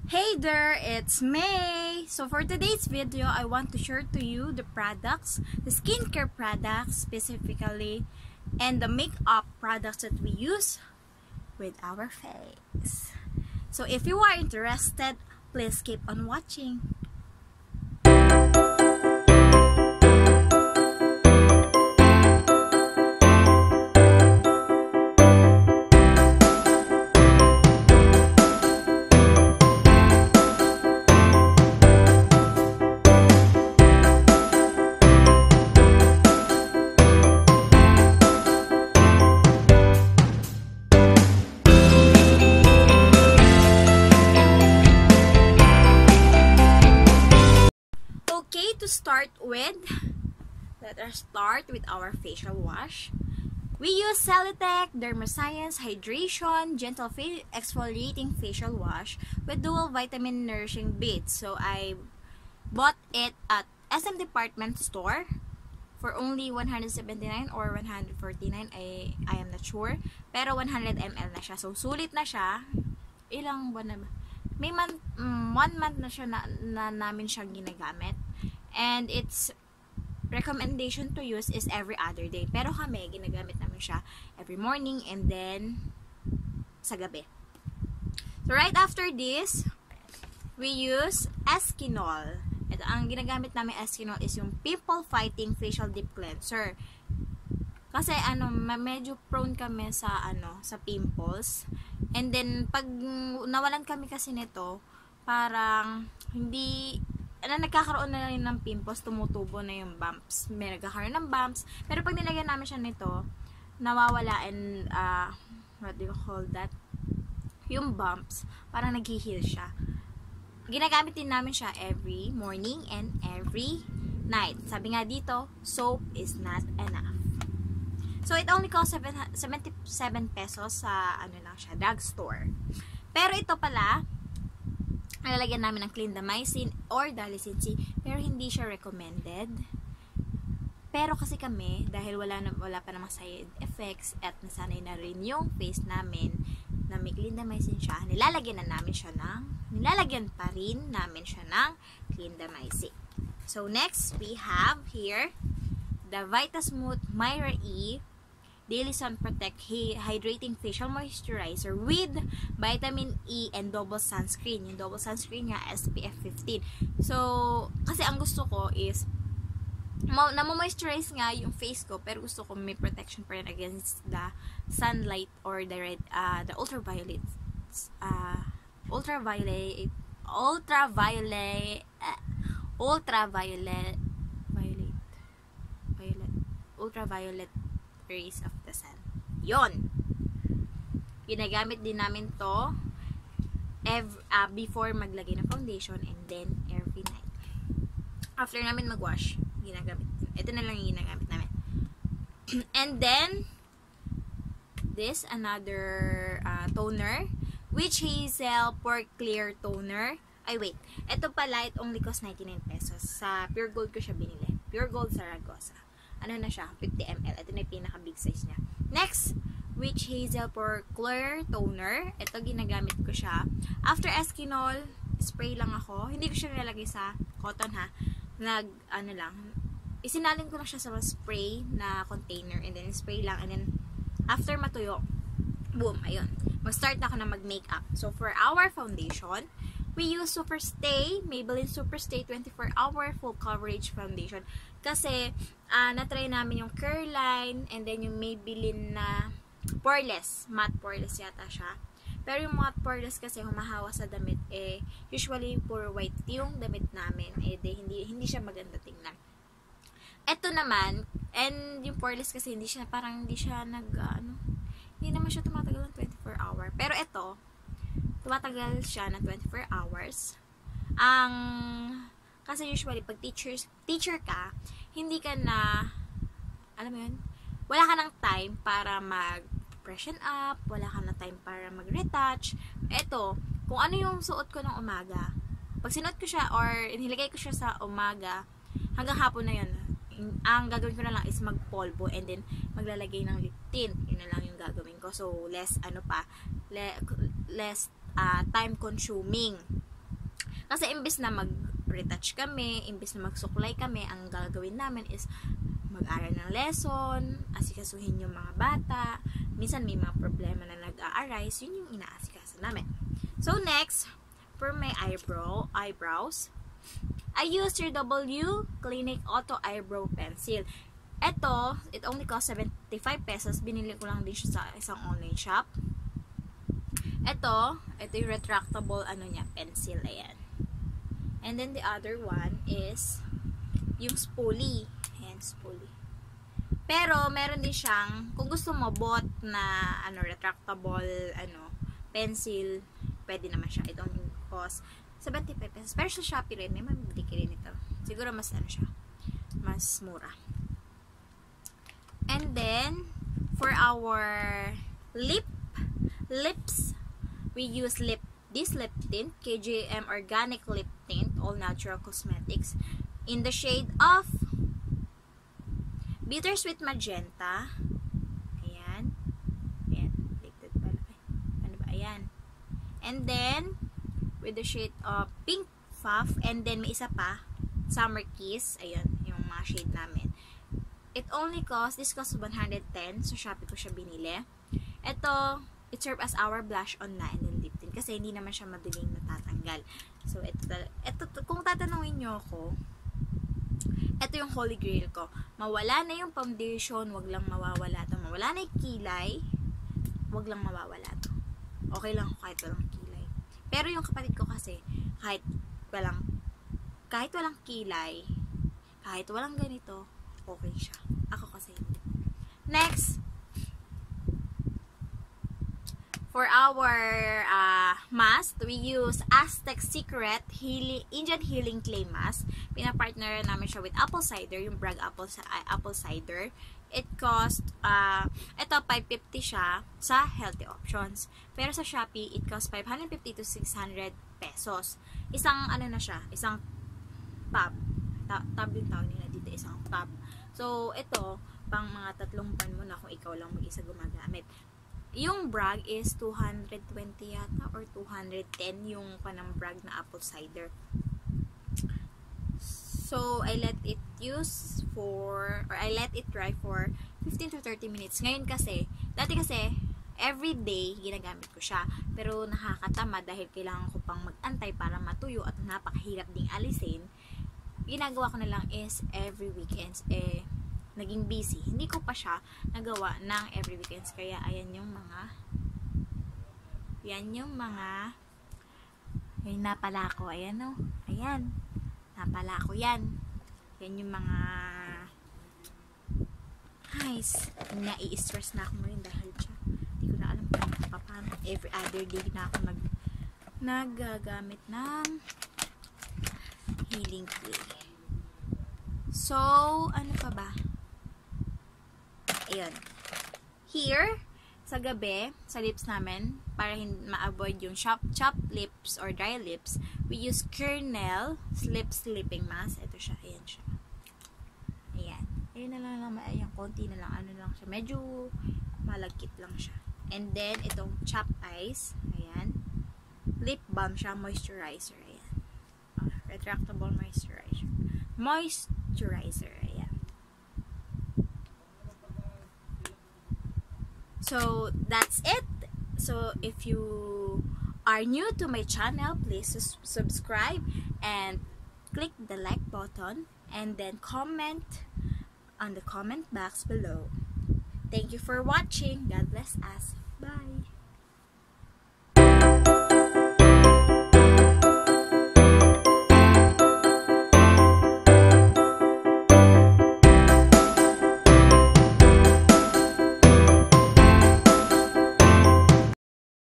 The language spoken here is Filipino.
Hey there, it's May! So for today's video, I want to share to you the products, the skincare products specifically, and the makeup products that we use with our face. So if you are interested, please keep on watching. To start with, let us start with our facial wash. We use Celitec Dermascience Hydration Gentle Exfoliating Facial Wash with dual vitamin nourishing beads. So I bought it at SM Department Store for only 179 or 149. I am not sure. Pero 100 ml na siya. So sulit na siya. Ilang buwan na ba? May 1 month na siya na namin siyang ginagamit. And its recommendation to use is every other day. Pero kami, ginagamit namin siya every morning and then sa gabi. So right after this, we use Eskinol. Ito, ang ginagamit namin Eskinol is yung Pimple Fighting Facial Deep Cleanser. Kasi medyo prone kami sa sa pimples. And then pag nawalan kami kasi nito, parang nagkakaroon na rin ng pimples, tumutubo na yung bumps. May nagkakaroon ng bumps. Pero pag nilagyan namin siya nito, nawawala and, what do you call that? Yung bumps, parang nag-heal siya. Ginagamit din namin siya every morning and every night. Sabi nga dito, soap is not enough. So, it only costs 77 pesos sa, lang siya, drugstore. Pero ito pala, nalalagyan namin ng clindamycin or Dalicin C, pero hindi siya recommended. Pero kasi kami, dahil wala pa namang side effects at nasanay na rin yung face namin na may clindamycin siya, nilalagyan pa rin namin siya ng clindamycin. So next, we have here the Vitasmooth Myra E Daily Sun Protect Hydrating Facial Moisturizer with Vitamin E and double sunscreen. Yung double sunscreen niya, SPF 15. So, kasi ang gusto ko is na-moisturize nga yung face ko, pero gusto ko may protection pa rin against the sunlight or the ultraviolet rays of the sun. Yon. Ginagamit din namin to before maglagay ng foundation and then every night. After namin mag-wash, ginagamit. Ito na lang yung ginagamit namin. And then this another toner, Witch Hazel Pore Clear Toner. Ay wait, ito pala, it only cost 99 pesos. Sa Pure Gold ko siya binili. Pure Gold Zaragoza. Na siya, 50 ml. Ito na yung pinaka-big size niya. Next, Witch Hazel Pore Clear Toner. Ito, ginagamit ko siya. After Eskinol, spray lang ako. Hindi ko siya nilalagay sa cotton, ha. Isinalin ko lang siya sa spray na container. And then, spray lang. And then, after matuyo, boom, ayun. Mag-start na ako na mag-makeup. So, for our foundation, we use Superstay, Maybelline Superstay 24-hour full coverage foundation. Kasi, na-try namin yung curl line, and then yung Maybelline na poreless, matte poreless yata siya. Pero yung matte poreless kasi humahawa sa damit, usually pure white yung damit namin, hindi siya maganda tingnan. Ito naman, and yung poreless kasi hindi naman siya tumatagal ng 24 hour. Pero ito, tumatagal siya ng 24 hours. Kasi usually, pag teacher ka, hindi ka na, alam mo yun, wala ka ng time para mag-freshen up, wala ka ng time para mag-retouch. Ito, kung ano yung suot ko ng umaga, pag sinuot ko siya or nilagay ko siya sa umaga, hanggang hapon na yun, ang gagawin ko na lang is magpolvo and then maglalagay ng lip tint. Yun na lang yung gagawin ko. So, less time consuming. Kasi imbes na mag-retouch kami, imbes na magsuklay kami, ang gagawin namin is mag-aral ng lesson, asikasuhin yung mga bata. Minsan may mga problema na nag-a-arise, yun yung inaasikaso namin. So next, for my eyebrows, I use your W Clinic Auto Eyebrow Pencil. Ito, it only cost 75 pesos. Binili ko lang din siya sa isang online shop. Ito yung retractable pencil, ayan. And then the other one is yung spoolie. Ayan, spoolie. Pero meron din siyang, kung gusto mo bot na retractable pencil, pwede naman siya. It only cost 75 pesos. Pero sa Shopee rin, may mabibili ka rin ito. Siguro mas siya, mas mura. And then for our lips, we use this lip tint, KJM Organic Lip Tint, All Natural Cosmetics, in the shade of Bittersweet Magenta. Ayan. Ayan. Liquid pala. Ano ba? Ayan. And then, with the shade of Pink Puff, and then may isa pa, Summer Kiss. Ayan, yung mga shade namin. This cost 110. So, Shopee ko siya binili. Ito, it serves as our blush on na and then lip tint. Kasi hindi naman siya madaling natatanggal. So, ito kung tatanungin nyo ako, ito yung holy grail ko. Mawala na yung foundation, wag lang mawawala to. Mawala na yung kilay, wag lang mawawala to. Okay lang kahit walang kilay. Pero yung kapatid ko kasi, kahit walang kilay, kahit walang ganito, okay siya. Ako kasi hindi. Next, for our mask, we use Aztec Secret Indian Healing Clay Mask. Pinapartner namin siya with apple cider, yung Bragg apple cider. It cost, ito 550 siya sa Healthy Options. Pero sa Shopee, it cost 550 to 600 pesos. Isang na siya, isang tub. Tub yung tawag nila dito, isang tub. So, ito, pang mga 3 buwan mo na kung ikaw lang mag-isa gumagamit. Yung Bragg is 220 yata or 210 yung kanang Bragg na apple cider. So, I let it dry for 15 to 30 minutes. Ngayon kasi, dati kasi, everyday, ginagamit ko siya. Pero nakakatama dahil kailangan ko pang mag-antay para matuyo at napakahirap ding alisin. Ginagawa ko na lang is every weekends, naging busy. Hindi ko pa siya nagawa ng every weekends. Kaya, ayan yung napala ko. Ayan o. Ayan. Napala ko yan. Yan yung mga guys, nai-stress na ako ngayon dahil siya. Hindi ko na alam kung paano. Every other day na ako naggagamit ng healing clay. So, ano pa ba? Ayun. Here, sa gabi, sa lips namin, para ma-avoid yung chapped lips or dry lips, we use Kernel Lip Sleeping Mask. Ito siya. Ayan siya. Ayan. Ayan na lang. Ayan, konti na lang. Ano lang siya. Medyo malagkit lang siya. And then, itong chapped eyes. Ayan. Lip balm siya. Moisturizer. Ayan. Retractable moisturizer. Ayan. So, that's it. So, if you are new to my channel, please subscribe and click the like button and then comment on the comment box below. Thank you for watching. God bless us. Bye.